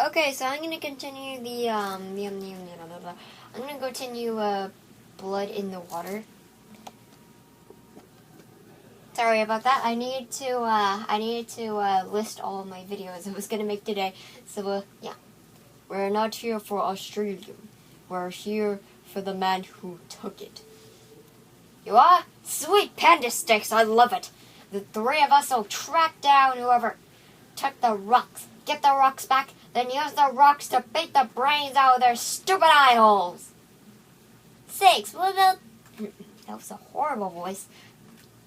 Okay, so I'm gonna continue I'm gonna continue blood in the water. Sorry about that. I needed to list all of my videos I was gonna make today. So yeah, we're not here for Australia. We're here for the man who took it. You are? Sweet panda sticks, I love it. The three of us will track down whoever took the rocks. Get the rocks back, then use the rocks to beat the brains out of their stupid eye holes. 6, what about... That was a horrible voice.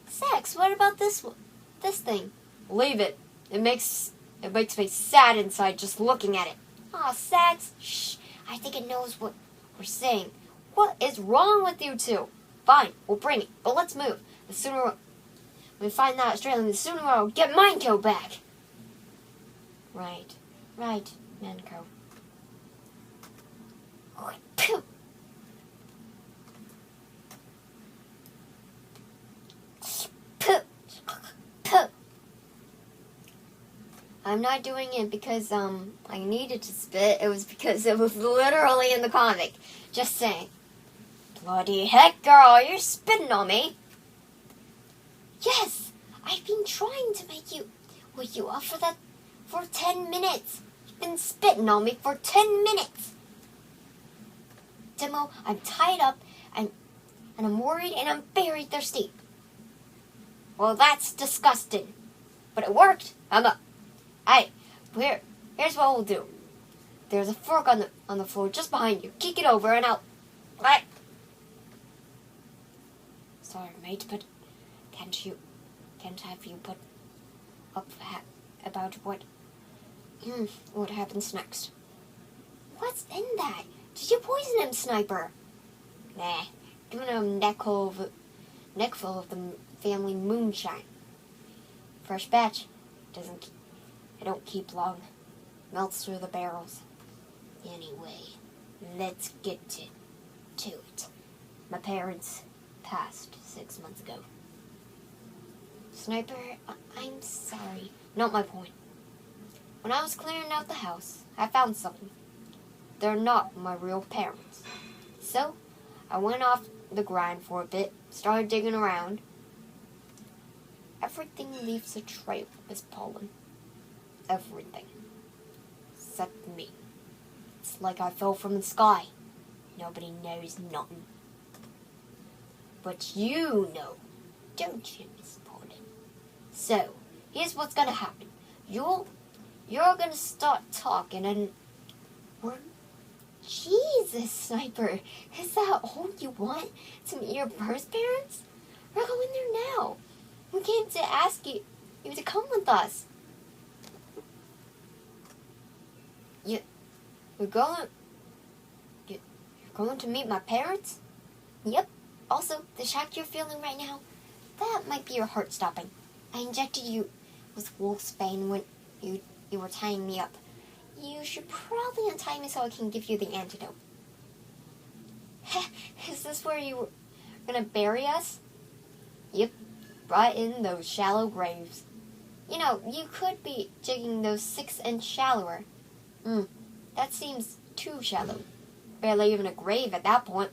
6, what about this thing? Leave it. It makes me sad inside just looking at it. Aw, 6, shh. I think it knows what we're saying. What is wrong with you two? Fine, we'll bring it, but let's move. The sooner we find that Australian, the sooner I'll get Mineco back. Right, Manco. Poop. I'm not doing it because I needed to spit. It was because it was literally in the comic. Just saying. Bloody heck, girl, you're spitting on me. Yes, I've been trying to make you up for that for 10 minutes. You've been spitting on me for 10 minutes. Demo, I'm tied up and I'm worried and I'm very thirsty. Well, that's disgusting. But it worked. Here's what we'll do. There's a fork on the floor just behind you. Kick it over and I'll... What? Sorry, mate, but can't have you put up about what happens next? What's in that? Did you poison him, Sniper? Nah, giving him a neck full of the family moonshine. Fresh batch. I don't keep long. Melts through the barrels. Anyway, let's get to it. My parents passed 6 months ago. Sniper, I'm sorry. Not my point. When I was clearing out the house, I found something. They're not my real parents. So, I went off the grind for a bit, started digging around. Everything leaves a trail, Miss Pollen. Everything. Except me. It's like I fell from the sky. Nobody knows nothing. But you know, don't you, Miss Pollen? So, here's what's gonna happen. You're gonna start talking and Jesus, Sniper, is that all you want? To meet your birth parents? We're going there now. We came to ask you to come with us. You're going to meet my parents? Yep. Also, the shock you're feeling right now, that might be your heart stopping. I injected you with wolfsbane when you were tying me up. You should probably untie me so I can give you the antidote. Is this where you were gonna bury us? Yep, right in those shallow graves. You know, you could be digging those 6 inch shallower. That seems too shallow. Barely even a grave at that point.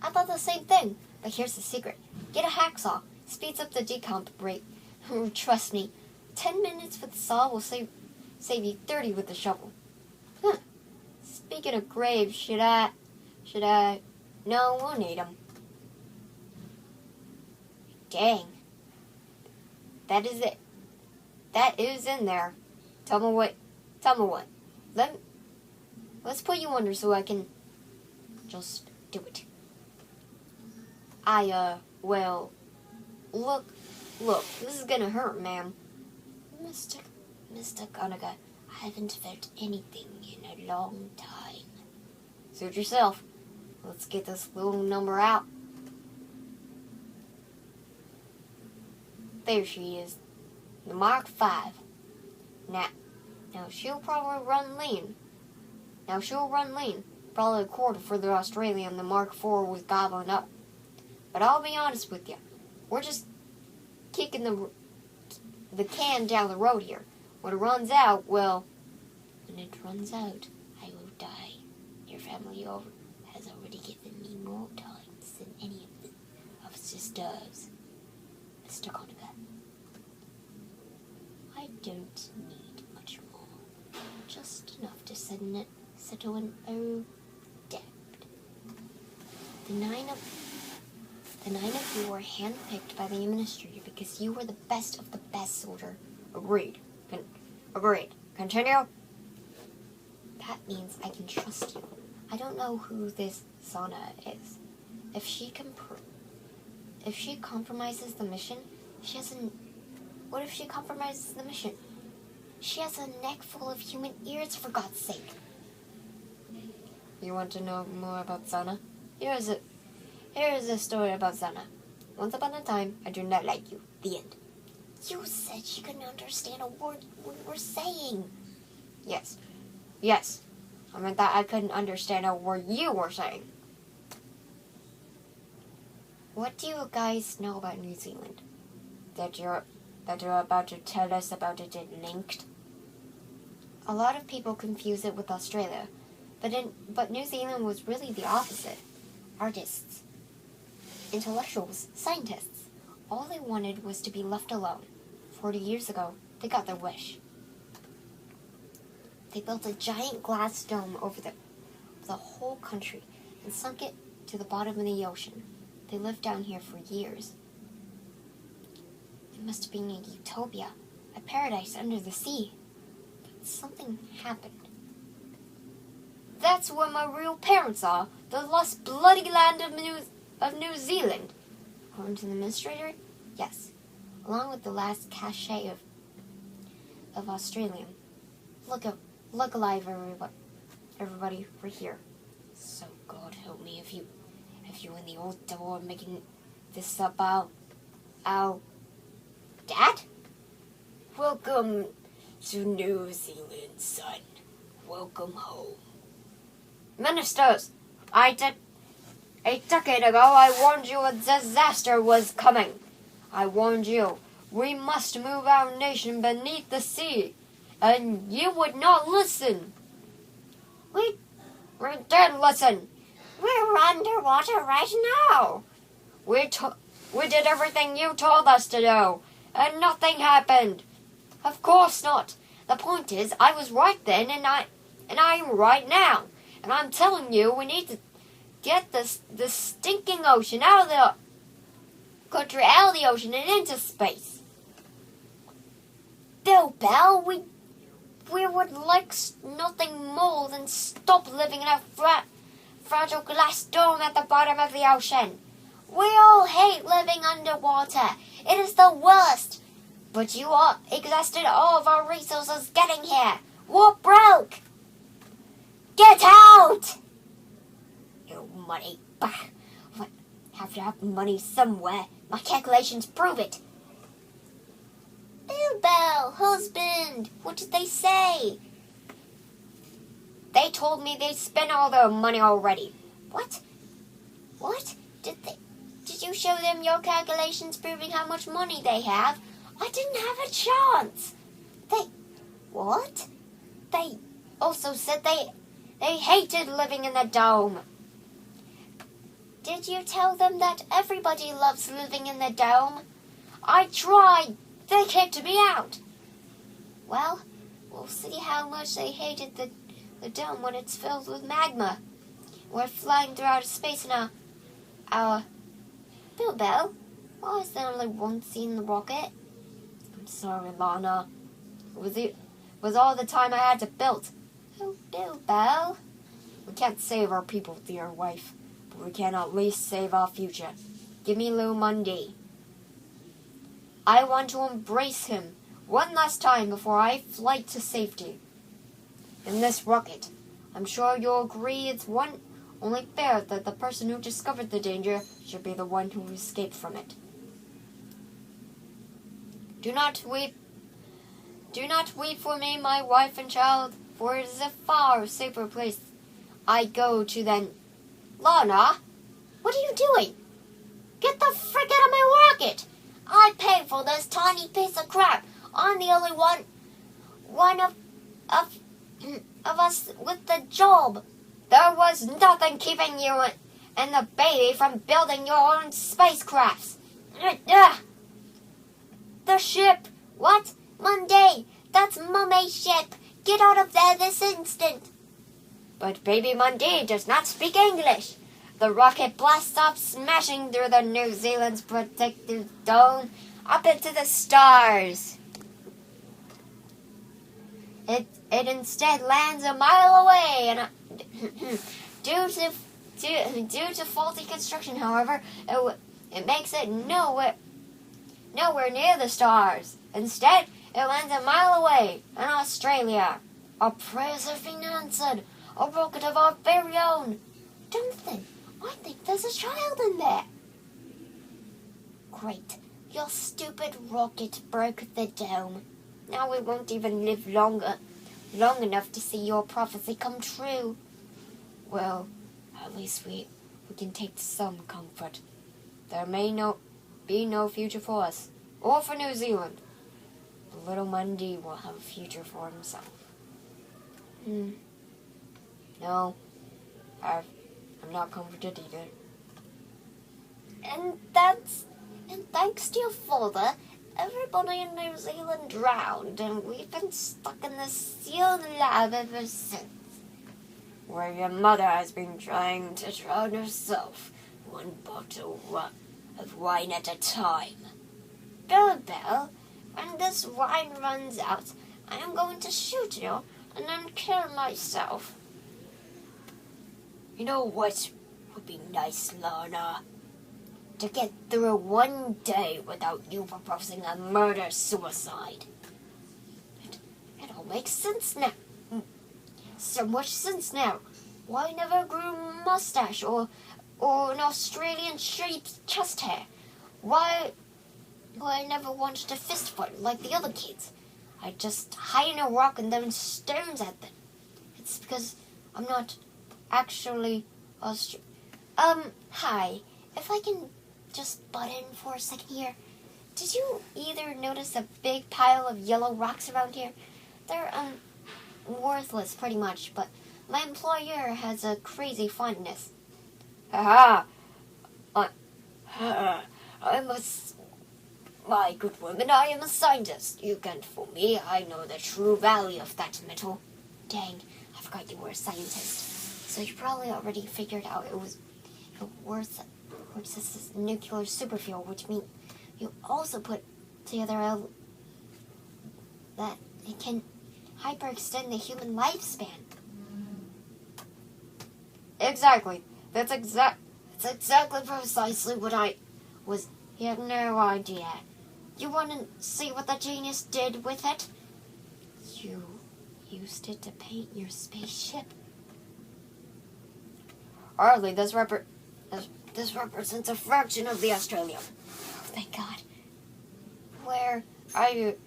I thought the same thing, but here's the secret. Get a hacksaw. Speeds up the decomp rate. Trust me, 10 minutes with the saw will save you 30 with the shovel. Huh. Speaking of graves, should I? No, we'll need them. Dang. That is it. That is in there. Tell me what. Let's put you under so I can just do it. Well, look, this is gonna hurt, ma'am. Mr. Conaga, I haven't felt anything in a long time. Suit yourself. Let's get this little number out. There she is. The Mark 5. Now she'll probably run lean. Probably a quarter for the Australian the Mark 4 was gobbling up. But I'll be honest with you. We're just kicking the can down the road here. when it runs out, well, when it runs out, I will die. Your family has already given me more times than any of the sisters. Mr. Conover, I don't need much more. Just enough to settle an old debt. The nine of you were handpicked by the administrator because you were the best of the best soldier. Agreed. Agreed. Continue. That means I can trust you. I don't know who this Zana is. If she compromises the mission, what if she compromises the mission? She has a neck full of human ears, for God's sake. You want to know more about Zana? Here's a story about Zana. Once upon a time, I do not like you. The end. You said she couldn't understand a word we were saying. Yes. I meant that I couldn't understand a word you were saying. What do you guys know about New Zealand? That you're about to tell us about it in Linked? A lot of people confuse it with Australia, but New Zealand was really the opposite. Artists, intellectuals, scientists, all they wanted was to be left alone. 40 years ago, they got their wish. They built a giant glass dome over the whole country and sunk it to the bottom of the ocean. They lived down here for years. It must have been a utopia, a paradise under the sea. But something happened. That's where my real parents are, the lost bloody land of New Zealand. According to the administrator, yes, along with the last cachet of Australian. Look alive, everybody, we're here. So God help me if you and the old devil are making this up out. Dad? Welcome to New Zealand, son. Welcome home. Ministers, a decade ago I warned you a disaster was coming. I warned you, we must move our nation beneath the sea. And you would not listen. We did listen. We're underwater right now. We did everything you told us to do, and nothing happened. Of course not. The point is, I was right then, and I'm right now. And I'm telling you, we need to get this stinking ocean out of the country, out of the ocean, and into space. Bill Bell, we would like nothing more than stop living in a fragile glass dome at the bottom of the ocean. We all hate living underwater. It is the worst. But you all exhausted all of our resources getting here. We're broke. Get out! You money. Bah. Have to have money somewhere. My calculations prove it. Bell, husband, what did they say? They told me they spent all their money already. What? Did you show them your calculations proving how much money they have? I didn't have a chance. They also said they hated living in the dome. Did you tell them that everybody loves living in the dome? I tried. They kicked me out. Well, we'll see how much they hated the dome when it's filled with magma. We're flying through outer space in our Bilbo, why is there only one seat in the rocket? I'm sorry, Lana. It was all the time I had to build. Oh, Bilbo. We can't save our people, dear wife, but we can at least save our future. Give me Lou Mundy. I want to embrace him one last time before I fly to safety. In this rocket, I'm sure you'll agree it's only fair that the person who discovered the danger should be the one who escaped from it. Do not weep. Do not weep for me, my wife and child, for it is a far safer place I go to than... Lana, what are you doing? Get the frick out of my rocket! I paid for this tiny piece of crap. I'm the only one one of us with the job. There was nothing keeping you and the baby from building your own spacecrafts. The ship. What? Monday. That's Mummy's ship. Get out of there this instant. But baby Monday does not speak English. The rocket blasts off, smashing through the New Zealand's protective dome up into the stars. It instead lands a mile away, and due to faulty construction, however, it makes it nowhere near the stars. Instead, it lands a mile away in Australia. Our prayers have been answered. A rocket of our very own. Jonathan, I think there's a child in there. Great. Your stupid rocket broke the dome. Now we won't even live long enough to see your prophecy come true. Well, at least we can take some comfort. There may be no future for us, or for New Zealand. But little Mundy will have a future for himself. No, I'm not comforted either. And thanks to your father, everybody in New Zealand drowned, and we've been stuck in this sealed lab ever since. Where your mother has been trying to drown herself, one bottle of wine at a time. Bell, when this wine runs out, I am going to shoot you and then kill myself. You know what would be nice, Lana? To get through one day without you proposing a murder-suicide. It all makes sense now. So much sense now. Why never grew a mustache or an Australian sheep's chest hair? Why I never wanted to fist fight like the other kids? I just hide in a rock and throw stones at them. It's because I'm not actually Australian. Hi. If I can just butt in for a second here. Did you either notice a big pile of yellow rocks around here? They're, worthless pretty much, but my employer has a crazy fondness. My good woman, I am a scientist. You can't fool me. I know the true value of that metal. Dang, I forgot you were a scientist. So you probably already figured out it was worth this nuclear superfuel, which means you also put together that it can hyperextend the human lifespan. Exactly. That's exactly precisely what I was. You have no idea. You want to see what the genius did with it? You used it to paint your spaceship. Hardly. This represents a fraction of the Australium. Oh, thank God. Where are you?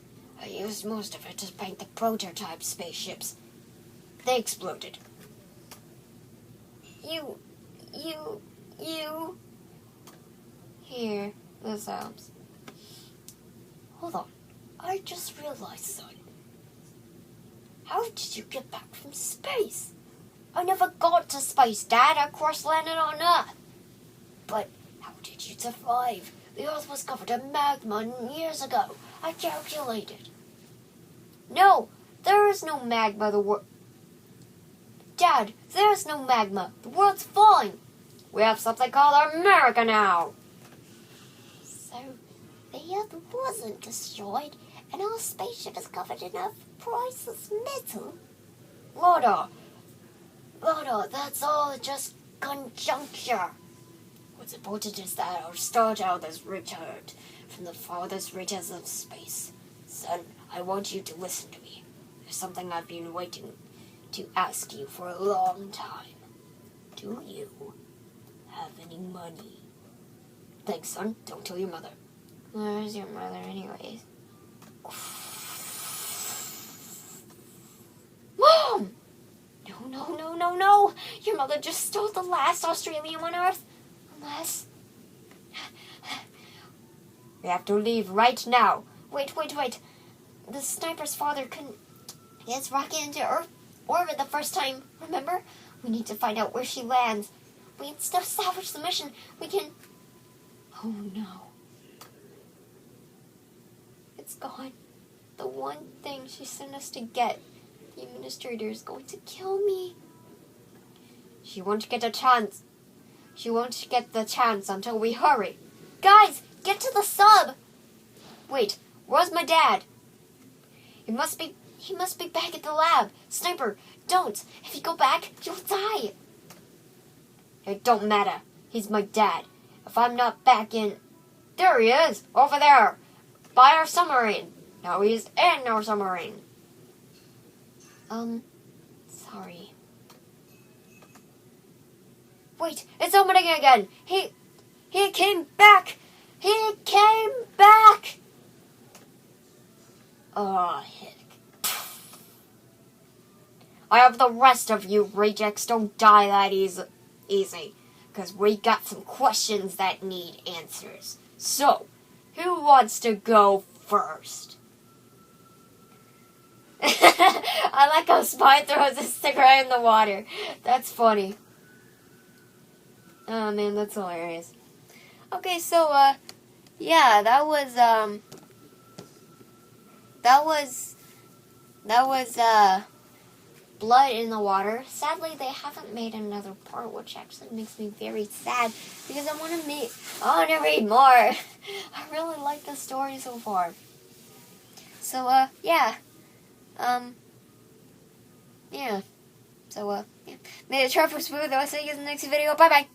I used most of it to paint the prototype spaceships. They exploded. You. Here, this helps. Hold on. I just realized something. How did you get back from space? I never got to space, Dad. I cross-landed on Earth. But how did you survive? The Earth was covered in magma years ago. I calculated. No, there is no magma. Dad, there is no magma. The world's fine. We have something called America now. So, the Earth wasn't destroyed, and our spaceship is covered in a priceless metal. Lorda, that's all just conjuncture. What's important is that our star child has returned from the farthest reaches of space. Son, I want you to listen to me. There's something I've been waiting to ask you for a long time. Do you have any money? Thanks, son. Don't tell your mother. Where's your mother anyways? Mom! No. Your mother just stole the last Australian on Earth. Unless... We have to leave right now. Wait. The sniper's father gets rocket into Earth orbit the first time, remember? We need to find out where she lands. We can still salvage the mission. We can... Oh no. It's gone. The one thing she sent us to get. The administrator is going to kill me. She won't get a chance. She won't get the chance until we hurry. Guys, get to the sub! Wait, where's my dad? He must be back at the lab. Sniper, don't. If you go back, you'll die. It don't matter. He's my dad. If I'm not back in... There he is, over there, by our submarine. Now he's in our submarine. Sorry. Wait, it's opening again. He came back. He came back. Oh, heck. I have the rest of you rejects. Don't die that easy. Because we got some questions that need answers. So, who wants to go first? I like how Spy throws a sticker in the water. That's funny. Oh man, that's hilarious. Okay, so, yeah, that was Blood in the Water. Sadly, they haven't made another part, which actually makes me very sad, because I want to read more. I really like the story so far. So, yeah. Yeah. So, yeah. May the travel smooth. I'll see you in the next video. Bye-bye.